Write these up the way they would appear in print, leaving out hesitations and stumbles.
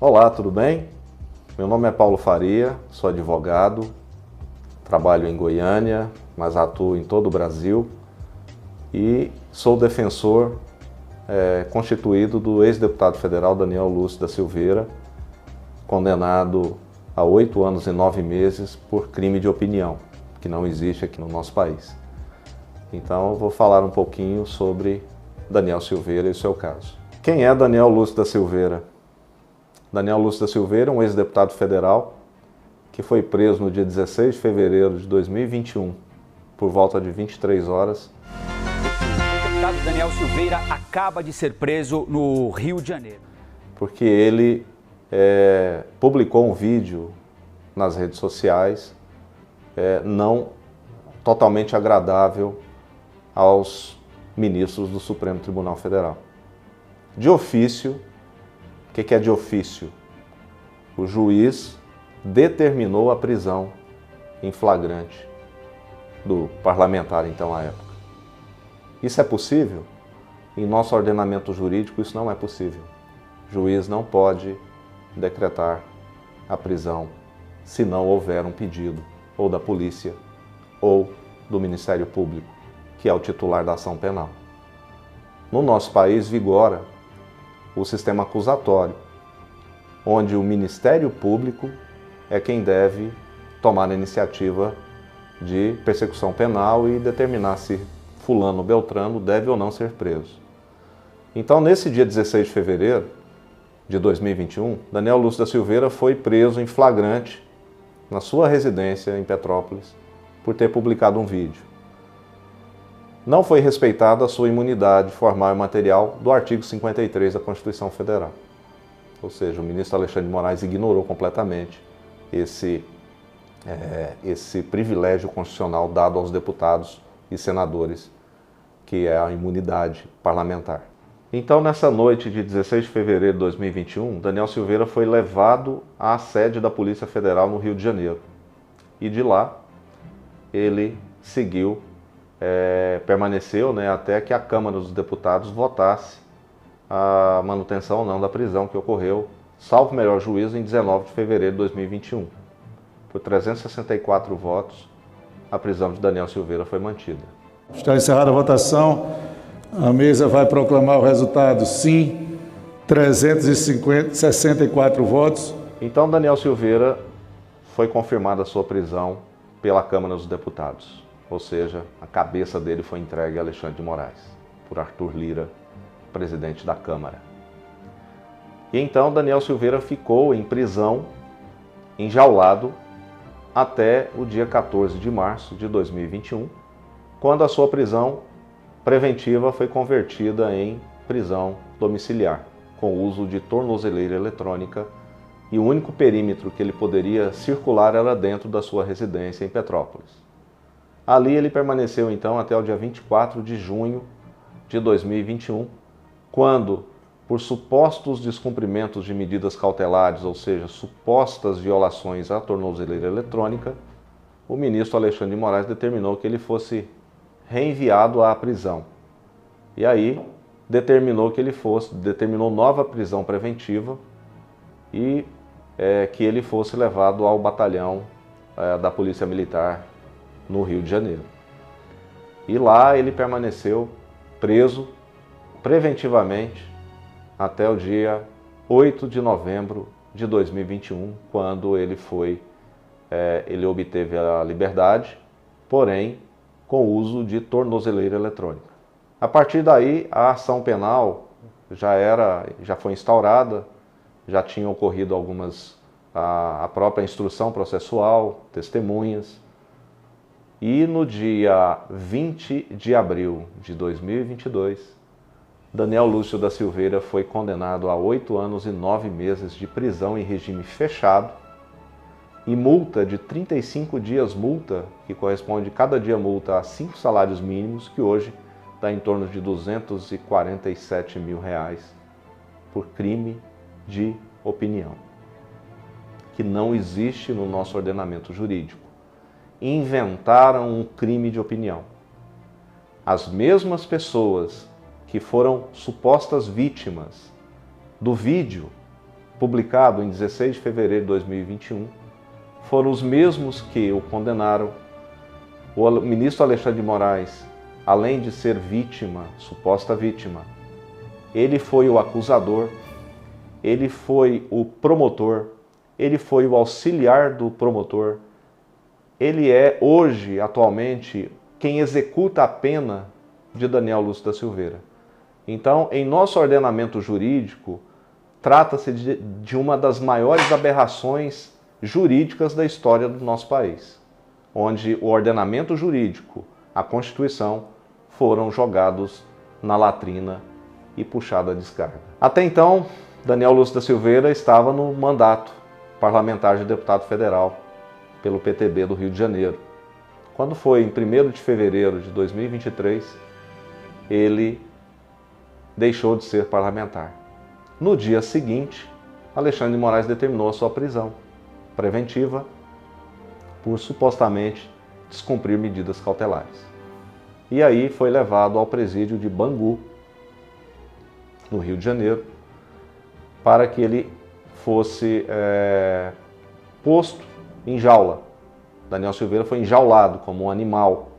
Olá, tudo bem? Meu nome é Paulo Faria, sou advogado, trabalho em Goiânia, mas atuo em todo o Brasil e sou defensor constituído do ex-deputado federal Daniel Lúcio da Silveira, condenado a 8 anos e 9 meses por crime de opinião, que não existe aqui no nosso país. Então eu vou falar um pouquinho sobre Daniel Silveira e o seu caso. Quem é Daniel Lúcio da Silveira? Daniel Lúcio da Silveira é um ex-deputado federal que foi preso no dia 16 de fevereiro de 2021, por volta de 23 horas. O deputado Daniel Silveira acaba de ser preso no Rio de Janeiro. Porque ele publicou um vídeo nas redes sociais não totalmente agradável aos ministros do Supremo Tribunal Federal. De ofício, o que é de ofício? O juiz determinou a prisão em flagrante do parlamentar, então, à época. Isso é possível? Em nosso ordenamento jurídico, isso não é possível. O juiz não pode decretar a prisão se não houver um pedido ou da polícia ou do Ministério Público, que é o titular da ação penal. No nosso país vigora o sistema acusatório, onde o Ministério Público é quem deve tomar a iniciativa de persecução penal e determinar se fulano ou beltrano deve ou não ser preso. Então, nesse dia 16 de fevereiro de 2021, Daniel Lúcio da Silveira foi preso em flagrante na sua residência em Petrópolis por ter publicado um vídeo. Não foi respeitada a sua imunidade formal e material do artigo 53 da Constituição Federal. Ou seja, o ministro Alexandre de Moraes ignorou completamente esse privilégio constitucional dado aos deputados e senadores, que é a imunidade parlamentar. Então, nessa noite de 16 de fevereiro de 2021, Daniel Silveira foi levado à sede da Polícia Federal no Rio de Janeiro. E de lá, ele seguiu, permaneceu até que a Câmara dos Deputados votasse a manutenção ou não da prisão que ocorreu, salvo melhor juízo, em 19 de fevereiro de 2021. Por 364 votos, a prisão de Daniel Silveira foi mantida. Está encerrada a votação. A mesa vai proclamar o resultado. Sim, 364 votos. Então, Daniel Silveira foi confirmada a sua prisão pela Câmara dos Deputados. Ou seja, a cabeça dele foi entregue a Alexandre de Moraes, por Arthur Lira, presidente da Câmara. E então Daniel Silveira ficou em prisão, enjaulado, até o dia 14 de março de 2021, quando a sua prisão preventiva foi convertida em prisão domiciliar, com o uso de tornozeleira eletrônica, e o único perímetro que ele poderia circular era dentro da sua residência em Petrópolis. Ali ele permaneceu então até o dia 24 de junho de 2021, quando, por supostos descumprimentos de medidas cautelares, ou seja, supostas violações à tornozeleira eletrônica, o ministro Alexandre de Moraes determinou que ele fosse reenviado à prisão. E aí determinou nova prisão preventiva e que ele fosse levado ao batalhão da Polícia Militar no Rio de Janeiro. E lá ele permaneceu preso preventivamente até o dia 8 de novembro de 2021, quando ele obteve a liberdade, porém com o uso de tornozeleira eletrônica. A partir daí, a ação penal já foi instaurada, já tinha ocorrido a própria instrução processual, testemunhas. E no dia 20 de abril de 2022, Daniel Lúcio da Silveira foi condenado a 8 anos e 9 meses de prisão em regime fechado e multa de 35 dias multa, que corresponde cada dia multa a 5 salários mínimos, que hoje dá em torno de R$247 mil por crime de opinião, que não existe no nosso ordenamento jurídico. Inventaram um crime de opinião. As mesmas pessoas que foram supostas vítimas do vídeo publicado em 16 de fevereiro de 2021, foram os mesmos que o condenaram. O ministro Alexandre de Moraes, além de ser vítima, suposta vítima, ele foi o acusador, ele foi o promotor, ele foi o auxiliar do promotor, ele é hoje, atualmente, quem executa a pena de Daniel Lúcio da Silveira. Então, em nosso ordenamento jurídico, trata-se de uma das maiores aberrações jurídicas da história do nosso país, onde o ordenamento jurídico, a Constituição, foram jogados na latrina e puxada a descarga. Até então, Daniel Lúcio da Silveira estava no mandato parlamentar de deputado federal pelo PTB do Rio de Janeiro. Quando foi em 1º de fevereiro de 2023, ele deixou de ser parlamentar. No dia seguinte, Alexandre de Moraes determinou a sua prisão preventiva por supostamente descumprir medidas cautelares. E aí foi levado ao presídio de Bangu, no Rio de Janeiro, para que ele fosse posto em jaula. Daniel Silveira foi enjaulado como um animal.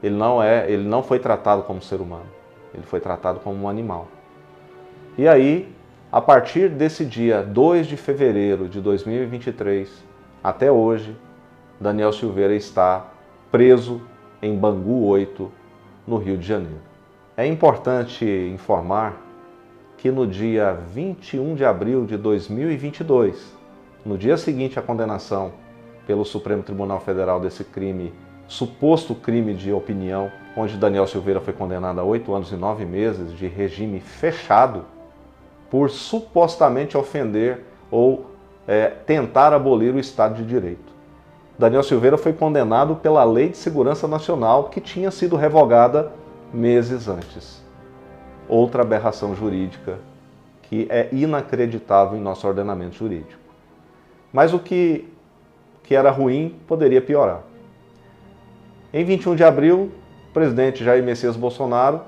Ele não foi tratado como ser humano, ele foi tratado como um animal. E aí, a partir desse dia 2 de fevereiro de 2023, até hoje, Daniel Silveira está preso em Bangu 8, no Rio de Janeiro. É importante informar que no dia 21 de abril de 2022, no dia seguinte à condenação pelo Supremo Tribunal Federal desse crime, suposto crime de opinião, onde Daniel Silveira foi condenado a 8 anos e 9 meses de regime fechado, por supostamente ofender ou tentar abolir o Estado de Direito. Daniel Silveira foi condenado pela Lei de Segurança Nacional, que tinha sido revogada meses antes. Outra aberração jurídica que é inacreditável em nosso ordenamento jurídico. Mas o que era ruim poderia piorar. Em 21 de abril, o presidente Jair Messias Bolsonaro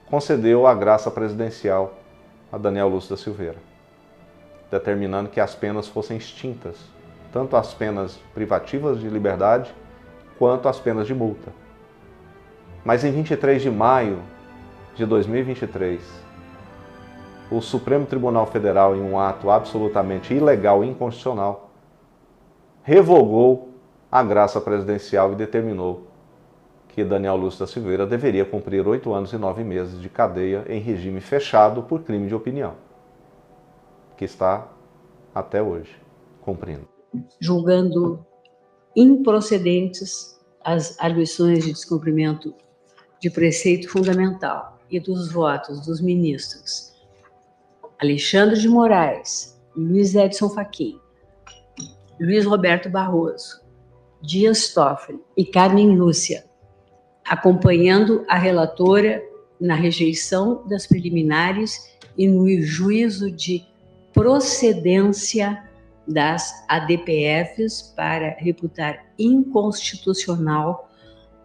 concedeu a graça presidencial a Daniel Lúcio da Silveira, determinando que as penas fossem extintas, tanto as penas privativas de liberdade quanto as penas de multa. Mas em 23 de maio de 2023, o Supremo Tribunal Federal, em um ato absolutamente ilegal e inconstitucional, revogou a graça presidencial e determinou que Daniel Lúcio da Silveira deveria cumprir 8 anos e 9 meses de cadeia em regime fechado por crime de opinião, que está até hoje cumprindo. Julgando improcedentes as arguições de descumprimento de preceito fundamental e dos votos dos ministros Alexandre de Moraes, Luiz Edson Fachin, Luiz Roberto Barroso, Dias Toffoli e Carmen Lúcia, acompanhando a relatora na rejeição das preliminares e no juízo de procedência das ADPFs para reputar inconstitucional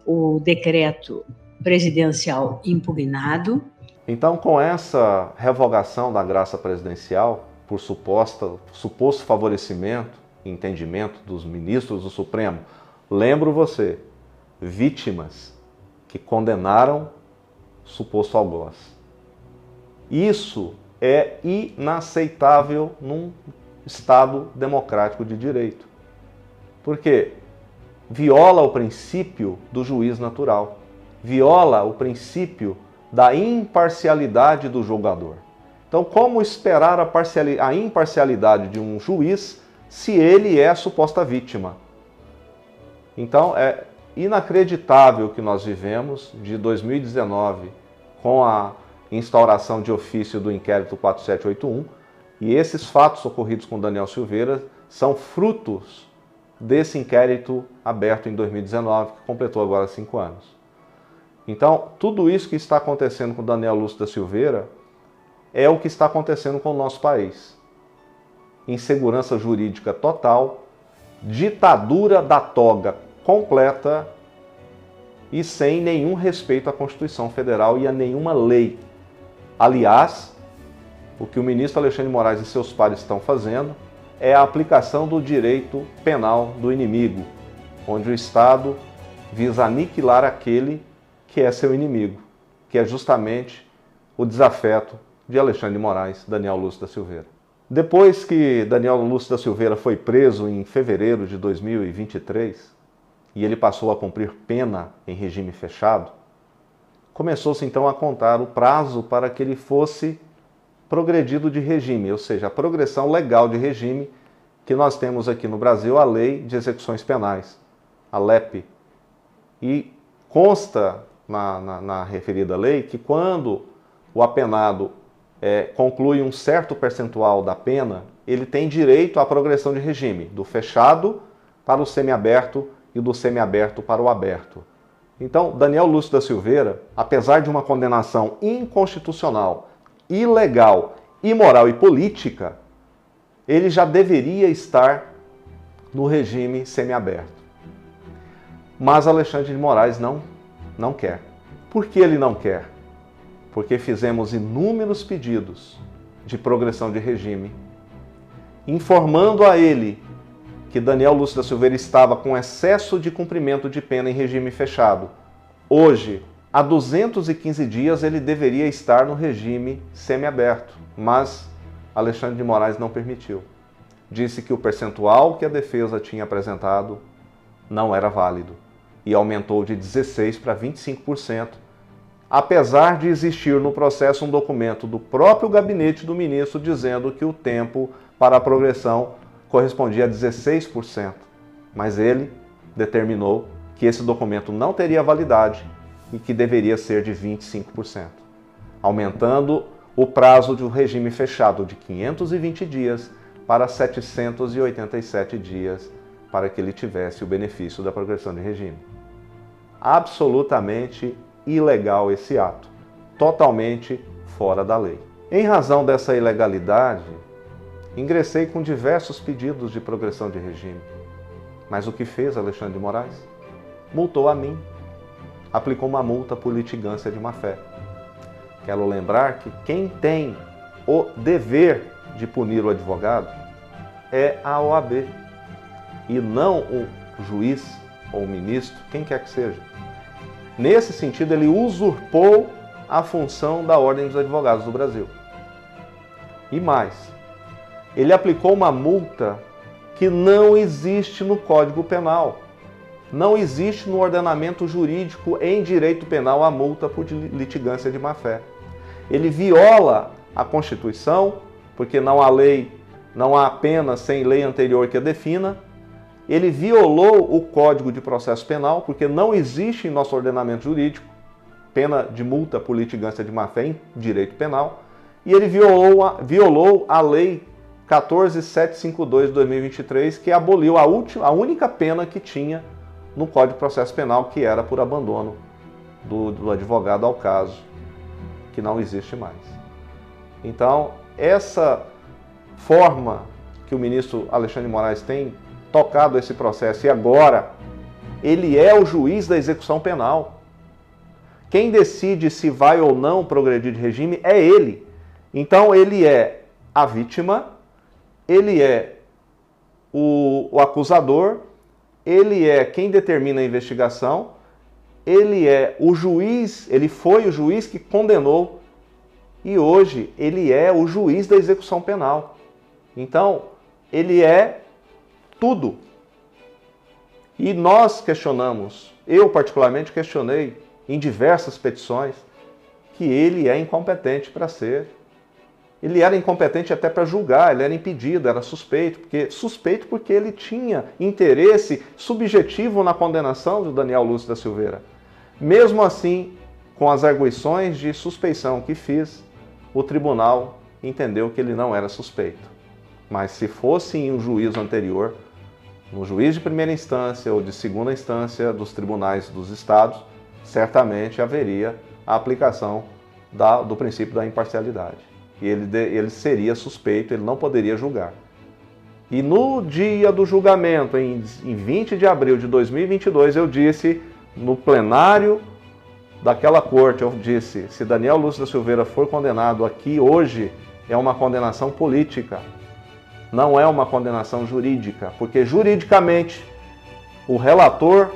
o decreto presidencial impugnado. Então, com essa revogação da graça presidencial, por suposto favorecimento e entendimento dos ministros do Supremo, lembro você, vítimas que condenaram suposto algoz. Isso é inaceitável num Estado democrático de direito. Porque viola o princípio do juiz natural, viola o princípio da imparcialidade do julgador. Então, como esperar a imparcialidade de um juiz se ele é a suposta vítima? Então, é inacreditável que nós vivemos de 2019 com a instauração de ofício do inquérito 4781, e esses fatos ocorridos com Daniel Silveira são frutos desse inquérito aberto em 2019, que completou agora 5 anos. Então, tudo isso que está acontecendo com Daniel Lúcio da Silveira é o que está acontecendo com o nosso país. Insegurança jurídica total, ditadura da toga completa e sem nenhum respeito à Constituição Federal e a nenhuma lei. Aliás, o que o ministro Alexandre de Moraes e seus pares estão fazendo é a aplicação do direito penal do inimigo, onde o Estado visa aniquilar aquele que é seu inimigo, que é justamente o desafeto de Alexandre de Moraes, Daniel Lúcio da Silveira. Depois que Daniel Lúcio da Silveira foi preso em fevereiro de 2023 e ele passou a cumprir pena em regime fechado, começou-se então a contar o prazo para que ele fosse progredido de regime, ou seja, a progressão legal de regime que nós temos aqui no Brasil, a Lei de Execuções Penais, a LEP. E consta na referida lei que quando o apenado conclui um certo percentual da pena, ele tem direito à progressão de regime, do fechado para o semiaberto e do semiaberto para o aberto. Então, Daniel Lúcio da Silveira, apesar de uma condenação inconstitucional, ilegal, imoral e política, ele já deveria estar no regime semiaberto. Mas Alexandre de Moraes não quer. Por que ele não quer? Porque fizemos inúmeros pedidos de progressão de regime, informando a ele que Daniel Lúcio da Silveira estava com excesso de cumprimento de pena em regime fechado. Hoje, há 215 dias, ele deveria estar no regime semiaberto, mas Alexandre de Moraes não permitiu. Disse que o percentual que a defesa tinha apresentado não era válido e aumentou de 16% para 25%, apesar de existir no processo um documento do próprio gabinete do ministro dizendo que o tempo para a progressão correspondia a 16%. Mas ele determinou que esse documento não teria validade e que deveria ser de 25%, aumentando o prazo do regime fechado de 520 dias para 787 dias para que ele tivesse o benefício da progressão de regime. Absolutamente ilegal esse ato, totalmente fora da lei. Em razão dessa ilegalidade, ingressei com diversos pedidos de progressão de regime. Mas o que fez Alexandre de Moraes? Multou a mim, aplicou uma multa por litigância de má-fé. Quero lembrar que quem tem o dever de punir o advogado é a OAB e não o juiz ou o ministro, quem quer que seja. Nesse sentido, ele usurpou a função da Ordem dos Advogados do Brasil. E mais, ele aplicou uma multa que não existe no Código Penal. Não existe no ordenamento jurídico em direito penal a multa por litigância de má-fé. Ele viola a Constituição, porque não há lei, não há pena sem lei anterior que a defina. Ele violou o Código de Processo Penal, porque não existe em nosso ordenamento jurídico pena de multa por litigância de má-fé em direito penal. E ele violou a Lei 14.752 de 2023, que aboliu a única pena que tinha no Código de Processo Penal, que era por abandono do advogado ao caso, que não existe mais. Então, essa forma que o ministro Alexandre de Moraes tem tocado esse processo, e agora ele é o juiz da execução penal. Quem decide se vai ou não progredir de regime é ele. Então ele é a vítima, ele é o acusador, ele é quem determina a investigação, ele é o juiz, ele foi o juiz que condenou e hoje ele é o juiz da execução penal. Então, ele é tudo. E nós questionamos, eu particularmente questionei em diversas petições, que ele é incompetente para ser. Ele era incompetente até para julgar, ele era impedido, era suspeito porque ele tinha interesse subjetivo na condenação do Daniel Lúcio da Silveira. Mesmo assim, com as arguições de suspeição que fiz, o tribunal entendeu que ele não era suspeito. Mas se fosse em um juízo anterior, no juiz de primeira instância ou de segunda instância dos tribunais dos estados, certamente haveria a aplicação do princípio da imparcialidade. E ele seria suspeito, ele não poderia julgar. E no dia do julgamento, em 20 de abril de 2022, eu disse, no plenário daquela corte, eu disse, se Daniel Lúcio da Silveira for condenado aqui hoje, é uma condenação política, não é uma condenação jurídica, porque juridicamente o relator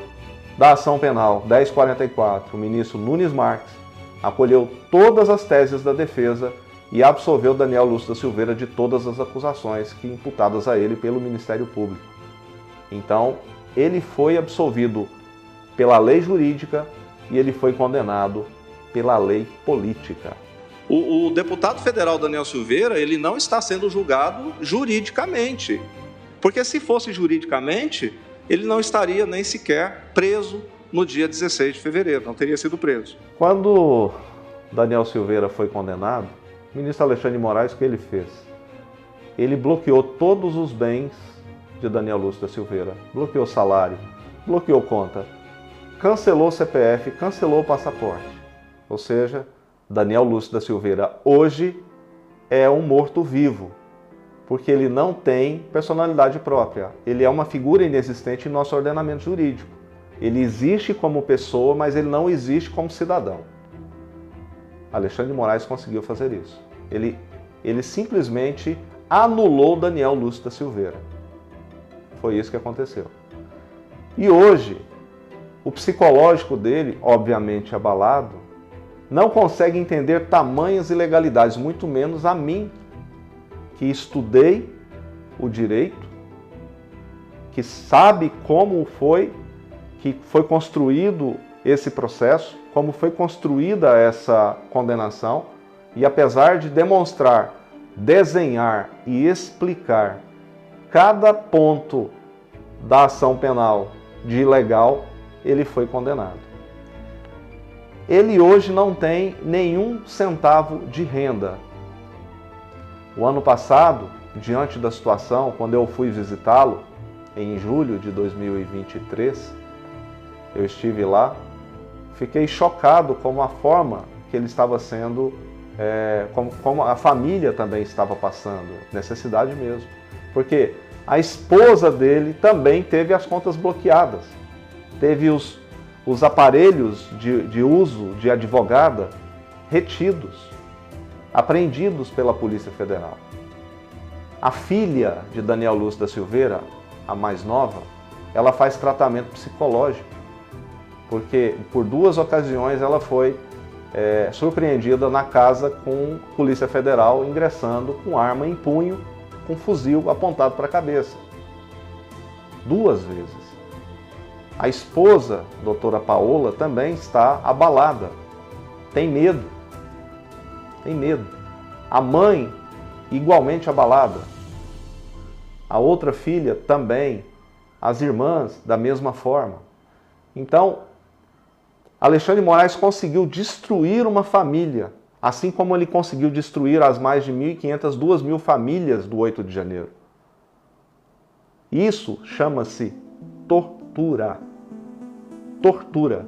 da ação penal 1044, o ministro Nunes Marques, acolheu todas as teses da defesa e absolveu Daniel Lúcio da Silveira de todas as acusações que imputadas a ele pelo Ministério Público. Então, ele foi absolvido pela lei jurídica e ele foi condenado pela lei política. O deputado federal Daniel Silveira, ele não está sendo julgado juridicamente, porque se fosse juridicamente, ele não estaria nem sequer preso no dia 16 de fevereiro, não teria sido preso. Quando Daniel Silveira foi condenado, o ministro Alexandre de Moraes, o que ele fez? Ele bloqueou todos os bens de Daniel Lúcio da Silveira, bloqueou salário, bloqueou conta, cancelou o CPF, cancelou o passaporte. Ou seja, Daniel Lúcio da Silveira hoje é um morto-vivo, porque ele não tem personalidade própria. Ele é uma figura inexistente em nosso ordenamento jurídico. Ele existe como pessoa, mas ele não existe como cidadão. Alexandre de Moraes conseguiu fazer isso. Ele simplesmente anulou Daniel Lúcio da Silveira. Foi isso que aconteceu. E hoje, o psicológico dele, obviamente abalado, não consegue entender tamanhas ilegalidades, muito menos a mim, que estudei o direito, que sabe como que foi construído esse processo, como foi construída essa condenação, e apesar de demonstrar, desenhar e explicar cada ponto da ação penal de ilegal, ele foi condenado. Ele hoje não tem nenhum centavo de renda. O ano passado, diante da situação, quando eu fui visitá-lo, em julho de 2023, eu estive lá, fiquei chocado com a forma que ele estava sendo, como a família também estava passando, necessidade mesmo. Porque a esposa dele também teve as contas bloqueadas, teve os aparelhos de uso de advogada retidos, apreendidos pela Polícia Federal. A filha de Daniel Lúcio da Silveira, a mais nova, ela faz tratamento psicológico, porque por 2 ocasiões ela foi surpreendida na casa com Polícia Federal ingressando com arma em punho, com fuzil apontado para a cabeça. 2 vezes. A esposa, doutora Paola, também está abalada, tem medo. Tem medo. A mãe, igualmente abalada. A outra filha também. As irmãs, da mesma forma. Então, Alexandre de Moraes conseguiu destruir uma família, assim como ele conseguiu destruir as mais de 1.500, 2.000 famílias do 8 de janeiro. Isso chama-se tortura. Tortura.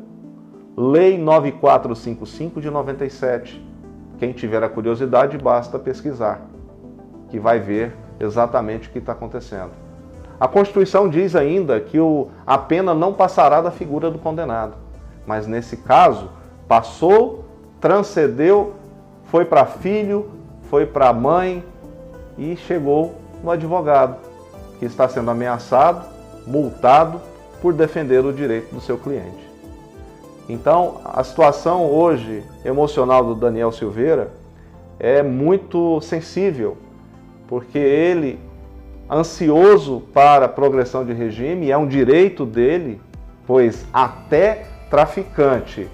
Lei 9455 de 97. Quem tiver a curiosidade, basta pesquisar, que vai ver exatamente o que está acontecendo. A Constituição diz ainda que a pena não passará da figura do condenado. Mas nesse caso, passou, transcendeu, foi para filho, foi para mãe e chegou no advogado, que está sendo ameaçado, multado por defender o direito do seu cliente. Então, a situação hoje emocional do Daniel Silveira é muito sensível, porque ele, ansioso para a progressão de regime, é um direito dele, pois até traficante,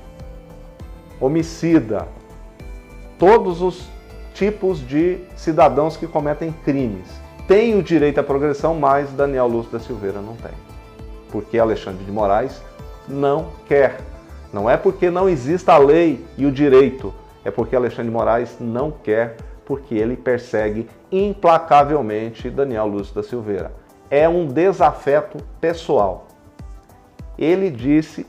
homicida, todos os tipos de cidadãos que cometem crimes têm o direito à progressão, mas Daniel Lúcio da Silveira não tem. Porque Alexandre de Moraes não quer. Não é porque não exista a lei e o direito, é porque Alexandre de Moraes não quer, porque ele persegue implacavelmente Daniel Lúcio da Silveira. É um desafeto pessoal. Ele disse,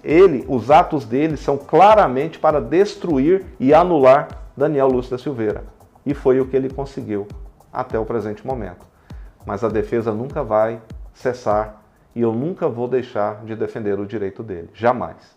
os atos dele são claramente para destruir e anular Daniel Lúcio da Silveira. E foi o que ele conseguiu até o presente momento. Mas a defesa nunca vai cessar e eu nunca vou deixar de defender o direito dele. Jamais.